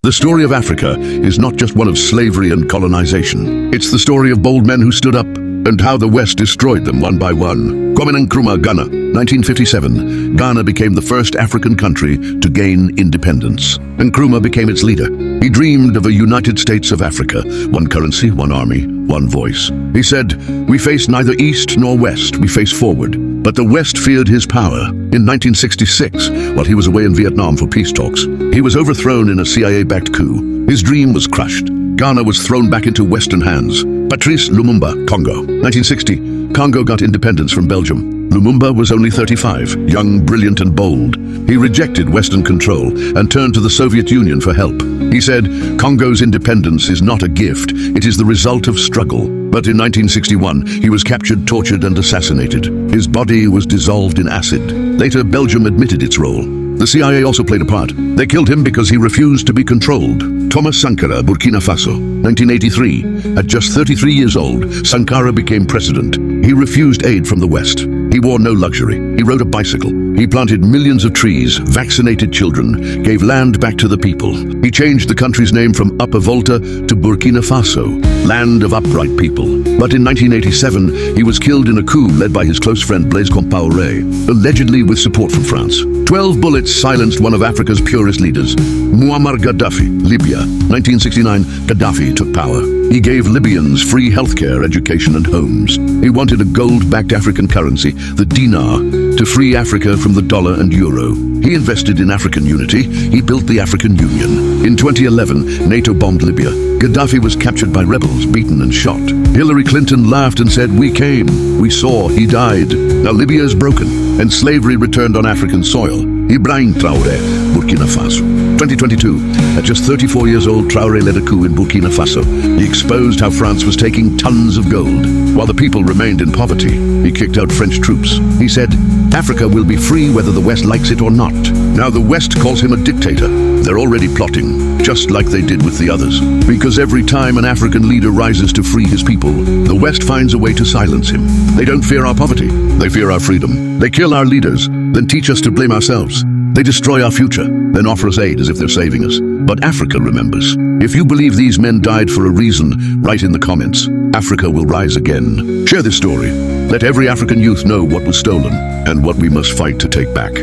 The story of Africa is not just one of slavery and colonization. It's the story of bold men who stood up and how the West destroyed them one by one. Kwame Nkrumah, Ghana, 1957. Ghana became the first African country to gain independence. Nkrumah became its leader. He dreamed of a United States of Africa, one currency, one army, one voice. He said, "We face neither East nor West, we face forward." But the West feared his power. In 1966, while he was away in Vietnam for peace talks, he was overthrown in a CIA-backed coup. His dream was crushed. Ghana was thrown back into Western hands. Patrice Lumumba, Congo, 1960. Congo got independence from Belgium. Lumumba was only 35, young, brilliant and bold. He rejected Western control and turned to the Soviet Union for help. He said, "Congo's independence is not a gift, it is the result of struggle." But in 1961, he was captured, tortured and assassinated. His body was dissolved in acid. Later, Belgium admitted its role. The CIA also played a part. They killed him because he refused to be controlled. Thomas Sankara, Burkina Faso, 1983. At just 33 years old, Sankara became president. He refused aid from the West. He wore no luxury. He rode a bicycle. He planted millions of trees, vaccinated children, gave land back to the people. He changed the country's name from Upper Volta to Burkina Faso, land of upright people. But in 1987, he was killed in a coup led by his close friend Blaise Compaoré, allegedly with support from France. 12 bullets silenced one of Africa's purest leaders, Muammar Gaddafi, Libya. 1969, Gaddafi took power. He gave Libyans free healthcare, education and homes. He wanted a gold-backed African currency, the dinar, to free Africa from the dollar and euro. He invested in African unity. He built the African Union. In 2011, NATO bombed Libya. Gaddafi was captured by rebels, beaten and shot. Hillary Clinton laughed and said, "We came, we saw, he died." Now Libya is broken, and slavery returned on African soil. Ibrahim Traore, Burkina Faso. 2022, at just 34 years old, Traore led a coup in Burkina Faso. He exposed how France was taking tons of gold, while the people remained in poverty. He kicked out French troops. He said, "Africa will be free whether the West likes it or not." Now the West calls him a dictator. They're already plotting, just like they did with the others. Because every time an African leader rises to free his people, the West finds a way to silence him. They don't fear our poverty, they fear our freedom. They kill our leaders, then teach us to blame ourselves. They destroy our future, then offer us aid as if they're saving us. But Africa remembers. If you believe these men died for a reason, write in the comments. Africa will rise again. Share this story. Let every African youth know what was stolen and what we must fight to take back.